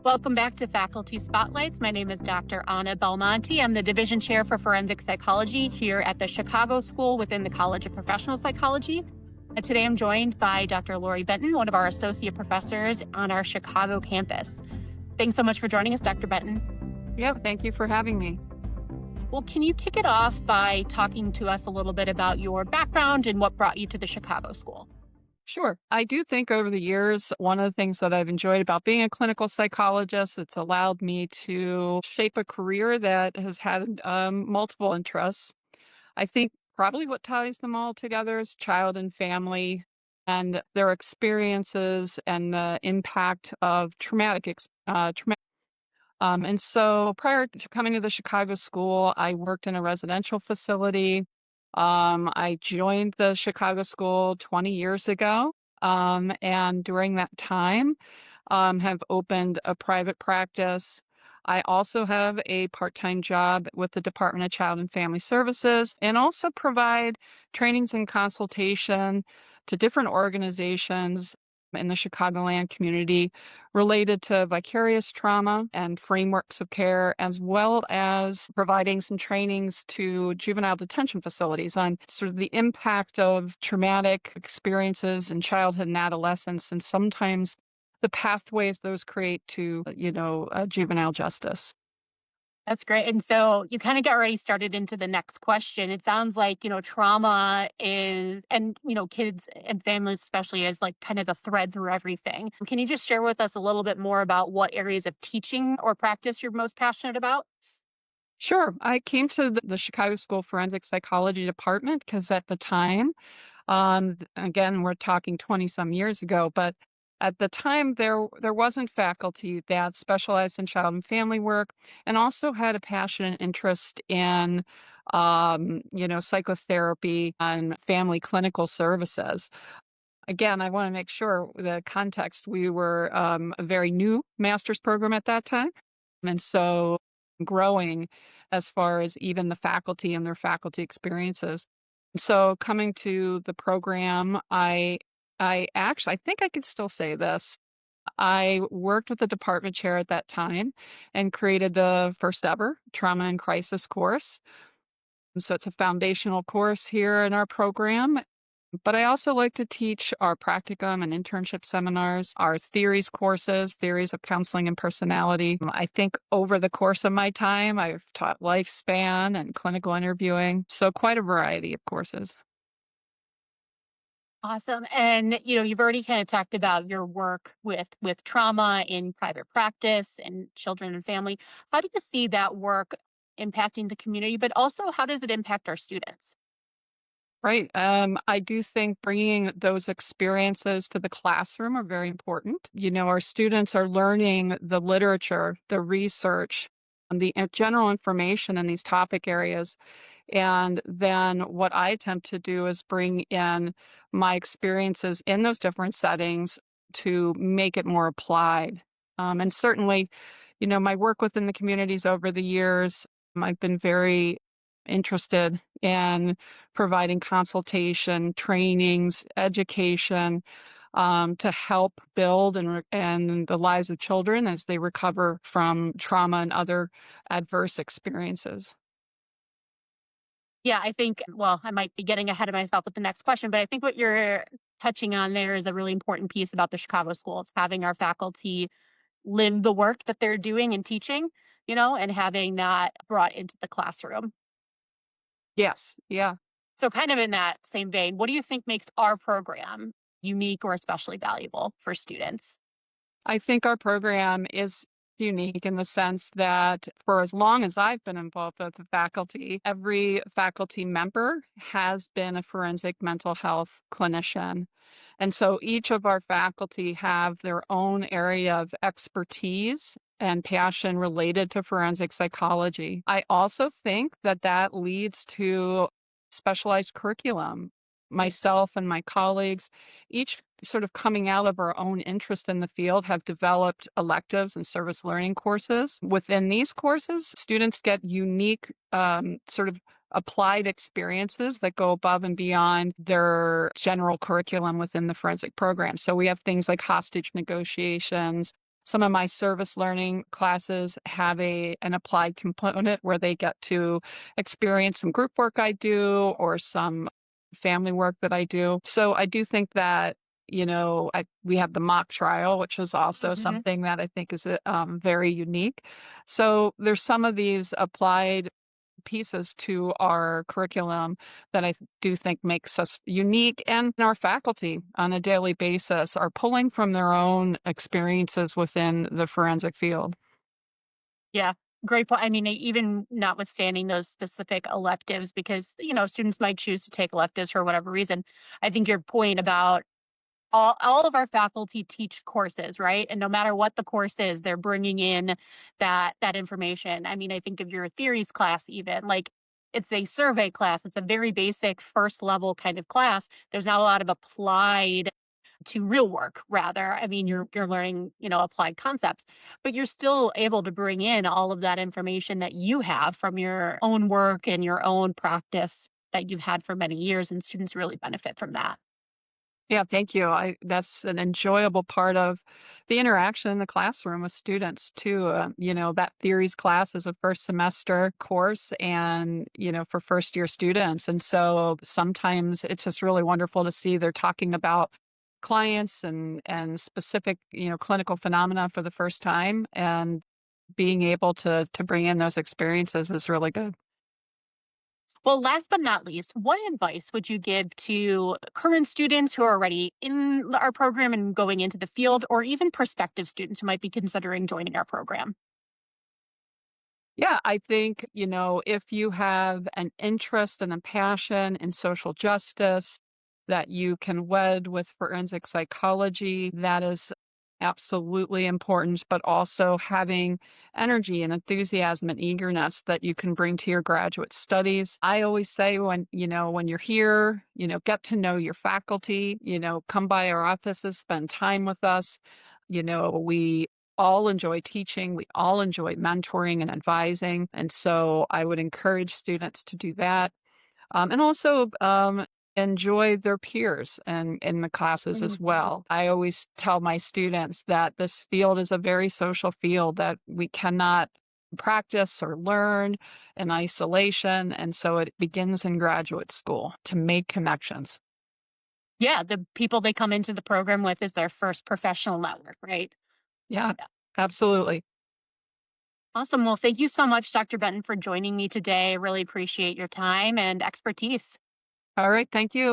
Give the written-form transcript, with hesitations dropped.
Welcome back to Faculty Spotlights. My name is Dr. Anna Belmonte. I'm the Division Chair for Forensic Psychology here at the Chicago School within the College of Professional Psychology. And today I'm joined by Dr. Laurie Benton, one of our associate professors on our Chicago campus. Thanks so much for joining us, Dr. Benton. Yeah, thank you for having me. Well, can you kick it off by talking to us a little bit about your background and what brought you to the Chicago School? Sure. I do think over the years, one of the things that I've enjoyed about being a clinical psychologist, it's allowed me to shape a career that has had multiple interests. I think probably what ties them all together is child and family and their experiences and the impact of traumatic. And so prior to coming to the Chicago School, I worked in a residential facility. I joined the Chicago School 20 years ago. And during that time, have opened a private practice. I also have a part-time job with the Department of Child and Family Services and also provide trainings and consultation to different organizations in the Chicagoland community related to vicarious trauma and frameworks of care, as well as providing some trainings to juvenile detention facilities on sort of the impact of traumatic experiences in childhood and adolescence, and sometimes the pathways those create to, juvenile justice. That's great. And so you kind of got already started into the next question. It sounds like, trauma is, and, kids and families especially is like kind of the thread through everything. Can you just share with us a little bit more about what areas of teaching or practice you're most passionate about? Sure. I came to the Chicago School Forensic Psychology Department because at the time, again, we're talking 20 some years ago, but at the time there wasn't faculty that specialized in child and family work and also had a passion and interest in psychotherapy and family clinical services. Again, I want to make sure the context, we were a very new master's program at that time. And so growing as far as even the faculty and their faculty experiences. So coming to the program, I think I could still say this. I worked with the department chair at that time and created the first ever trauma and crisis course. So it's a foundational course here in our program. But I also like to teach our practicum and internship seminars, our theories courses, theories of counseling and personality. I think over the course of my time, I've taught lifespan and clinical interviewing. So quite a variety of courses. Awesome. And you've already kind of talked about your work with trauma in private practice and children and family. How do you see that work impacting the community, but also how does it impact our students? Right. I do think bringing those experiences to the classroom are very important. Our students are learning the literature, the research, and the general information in these topic areas. And then what I attempt to do is bring in my experiences in those different settings to make it more applied. And certainly, my work within the communities over the years, I've been very interested in providing consultation, trainings, education to help build and the lives of children as they recover from trauma and other adverse experiences. Yeah, I think, well, I might be getting ahead of myself with the next question, but I think what you're touching on there is a really important piece about the Chicago schools, having our faculty live the work that they're doing and teaching, and having that brought into the classroom. Yes, yeah. So, kind of in that same vein, what do you think makes our program unique or especially valuable for students? I think our program is unique in the sense that for as long as I've been involved with the faculty, every faculty member has been a forensic mental health clinician. And so each of our faculty have their own area of expertise and passion related to forensic psychology. I also think that that leads to specialized curriculum. Myself and my colleagues, each sort of coming out of our own interest in the field, have developed electives and service learning courses. Within these courses, students get unique sort of applied experiences that go above and beyond their general curriculum within the forensic program. So we have things like hostage negotiations, Some of my service learning classes have an applied component where they get to experience some group work I do or some family work that I do. So I do think that, we have the mock trial, which is also Mhm. something that I think is very unique. So there's some of these applied pieces to our curriculum that do think makes us unique, and our faculty on a daily basis are pulling from their own experiences within the forensic field. Yeah, great point. I mean, even notwithstanding those specific electives, because, students might choose to take electives for whatever reason. I think your point about all of our faculty teach courses, right? And no matter what the course is, they're bringing in that information. I mean, I think of your theories class, even like it's a survey class. It's a very basic first level kind of class. There's not a lot of applied to real work, rather. I mean, you're learning, applied concepts, but you're still able to bring in all of that information that you have from your own work and your own practice that you've had for many years, and students really benefit from that. Yeah, thank you. That's an enjoyable part of the interaction in the classroom with students too. That theories class is a first semester course and, for first year students. And so sometimes it's just really wonderful to see they're talking about clients and specific, clinical phenomena for the first time, and being able to bring in those experiences is really good. Well, last but not least, what advice would you give to current students who are already in our program and going into the field, or even prospective students who might be considering joining our program? Yeah, I think, if you have an interest and a passion in social justice that you can wed with forensic psychology, that is absolutely important, but also having energy and enthusiasm and eagerness that you can bring to your graduate studies. I always say when you're here, get to know your faculty, come by our offices, spend time with us. We all enjoy teaching. We all enjoy mentoring and advising. And so I would encourage students to do that. And also enjoy their peers and in the classes as Mhm. well. I always tell my students that this field is a very social field that we cannot practice or learn in isolation. And so it begins in graduate school to make connections. Yeah, the people they come into the program with is their first professional network, right? Yeah, Yeah. absolutely. Awesome. Well, thank you so much, Dr. Benton, for joining me today. I really appreciate your time and expertise. All right. Thank you.